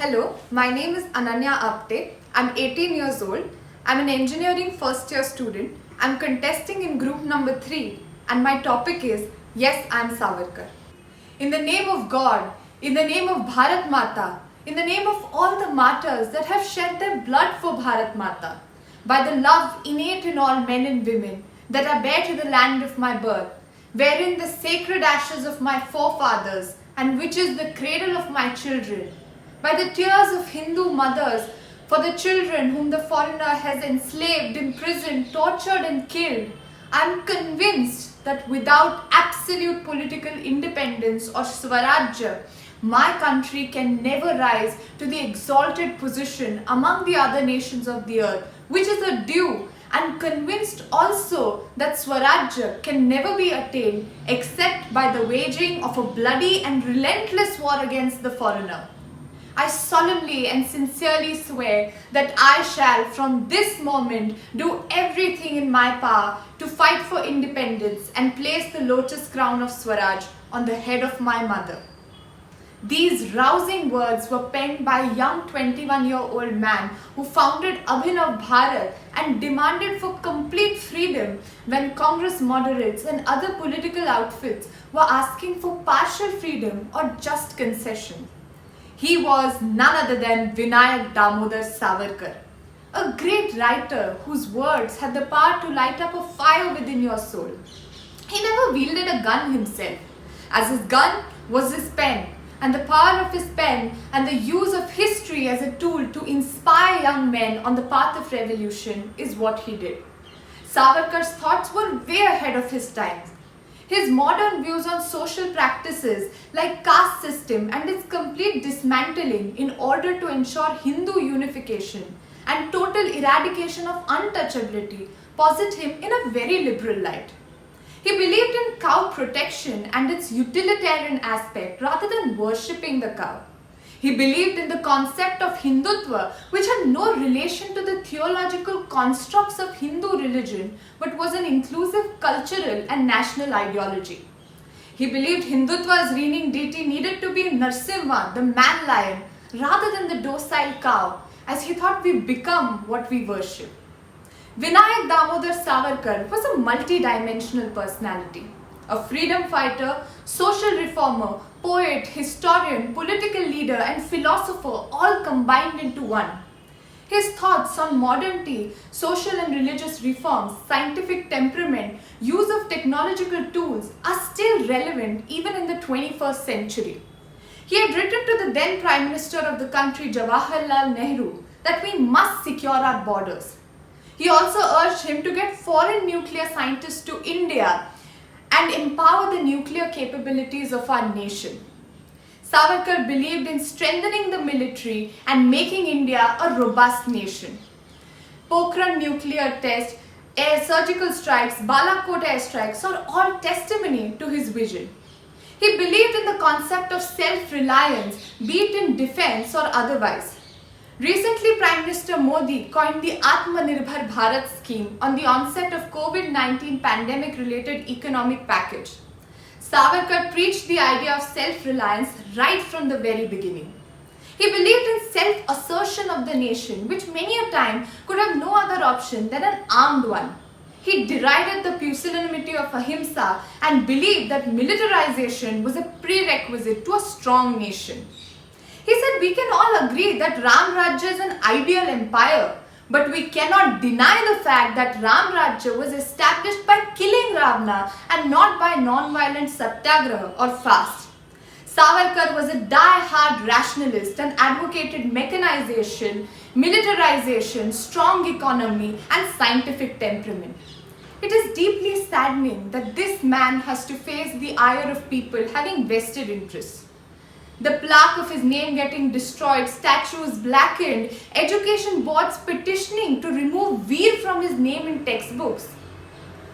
Hello, my name is Ananya Apte. I'm 18 years old. I'm an engineering first year student. I'm contesting in group number 3 and my topic is Yes, I'm Savarkar. In the name of God, in the name of Bharat Mata, in the name of all the martyrs that have shed their blood for Bharat Mata, by the love innate in all men and women that I bear to the land of my birth, wherein the sacred ashes of my forefathers and which is the cradle of my children, by the tears of Hindu mothers for the children whom the foreigner has enslaved, imprisoned, tortured and killed, I am convinced that without absolute political independence or Swarajya, my country can never rise to the exalted position among the other nations of the earth, which is a due, and convinced also that Swarajya can never be attained except by the waging of a bloody and relentless war against the foreigner. I solemnly and sincerely swear that I shall from this moment do everything in my power to fight for independence and place the lotus crown of Swaraj on the head of my mother. These rousing words were penned by a young 21-year-old man who founded Abhinav Bharat and demanded for complete freedom when Congress moderates and other political outfits were asking for partial freedom or just concession. He was none other than Vinayak Damodar Savarkar, a great writer whose words had the power to light up a fire within your soul. He never wielded a gun himself, as his gun was his pen, and the power of his pen and the use of history as a tool to inspire young men on the path of revolution is what he did. Savarkar's thoughts were way ahead of his time. His modern views on social practices like caste system and its complete dismantling in order to ensure Hindu unification and total eradication of untouchability posit him in a very liberal light. He believed in cow protection and its utilitarian aspect rather than worshipping the cow. He believed in the concept of Hindutva, which had no relation to the theological constructs of Hindu religion, but was an inclusive cultural and national ideology. He believed Hindutva's reigning deity needed to be Narsimha, the man-lion, rather than the docile cow, as he thought we become what we worship. Vinayak Damodar Savarkar was a multi-dimensional personality. A freedom fighter, social reformer, poet, historian, political leader and philosopher all combined into one. His thoughts on modernity, social and religious reforms, scientific temperament, use of technological tools are still relevant even in the 21st century. He had written to the then Prime Minister of the country Jawaharlal Nehru that we must secure our borders. He also urged him to get foreign nuclear scientists to India and empower the nuclear capabilities of our nation. Savarkar believed in strengthening the military and making India a robust nation. Pokhran nuclear test, air surgical strikes, Balakot airstrikes are all testimony to his vision. He believed in the concept of self-reliance, be it in defense or otherwise. Recently, Prime Minister Modi coined the Atmanirbhar Bharat scheme on the onset of COVID-19 pandemic-related economic package. Savarkar preached the idea of self-reliance right from the very beginning. He believed in self-assertion of the nation, which many a time could have no other option than an armed one. He derided the pusillanimity of ahimsa and believed that militarization was a prerequisite to a strong nation. He said we can all agree that Ram Rajya is an ideal empire, but we cannot deny the fact that Ram Rajya was established by killing Ravana and not by non-violent satyagraha or fast. Savarkar was a die-hard rationalist and advocated mechanization, militarization, strong economy and scientific temperament. It is deeply saddening that this man has to face the ire of people having vested interests. The plaque of his name getting destroyed, statues blackened, education boards petitioning to remove Veer from his name in textbooks.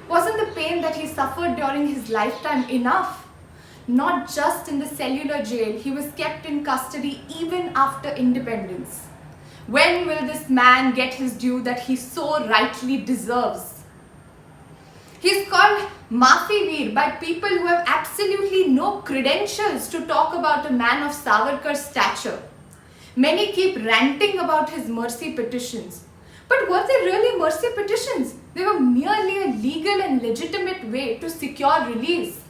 Wasn't the pain that he suffered during his lifetime enough? Not just in the cellular jail, he was kept in custody even after independence. When will this man get his due that he so rightly deserves? He is called Maafi Veer by people who have absolutely no credentials to talk about a man of Savarkar's stature. Many keep ranting about his mercy petitions. But were they really mercy petitions? They were merely a legal and legitimate way to secure release.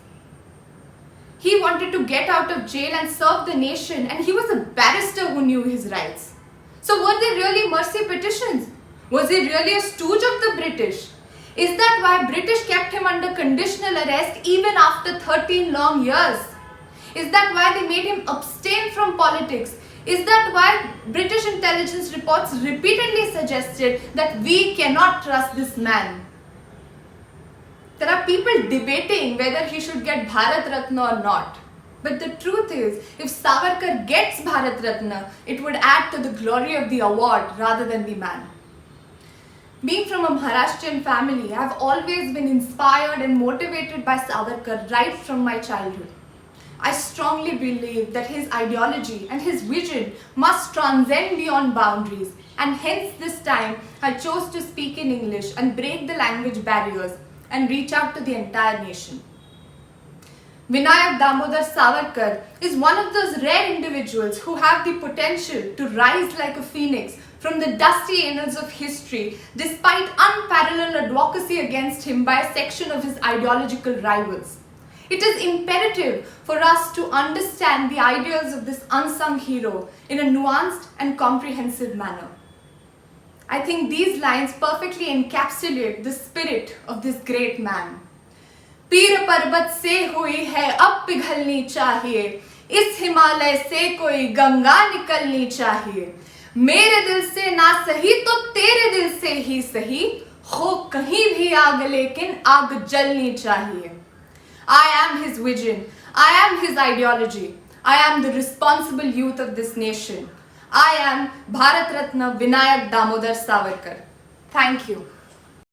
He wanted to get out of jail and serve the nation, and he was a barrister who knew his rights. So were they really mercy petitions? Was he really a stooge of the British? Is that why British kept him under conditional arrest even after 13 long years? Is that why they made him abstain from politics? Is that why British intelligence reports repeatedly suggested that we cannot trust this man? There are people debating whether he should get Bharat Ratna or not. But the truth is, if Savarkar gets Bharat Ratna, it would add to the glory of the award rather than the man. Being from a Maharashtrian family, I have always been inspired and motivated by Savarkar right from my childhood. I strongly believe that his ideology and his vision must transcend beyond boundaries, and hence this time I chose to speak in English and break the language barriers and reach out to the entire nation. Vinayak Damodar Savarkar is one of those rare individuals who have the potential to rise like a phoenix from the dusty annals of history despite unparalleled advocacy against him by a section of his ideological rivals. It is imperative for us to understand the ideals of this unsung hero in a nuanced and comprehensive manner. I think these lines perfectly encapsulate the spirit of this great man. पीर पर्वत से हुई है अब पिघलनी चाहिए, इस हिमालय से कोई गंगा निकलनी चाहिए, मेरे दिल से ना सही तो तेरे दिल से ही सही, हो कहीं भी आग लेकिन आग जलनी चाहिए. I am his vision, I am his ideology, I am the responsible youth of this nation. I am Bharat Ratna Vinayak Damodar Savarkar. Thank you.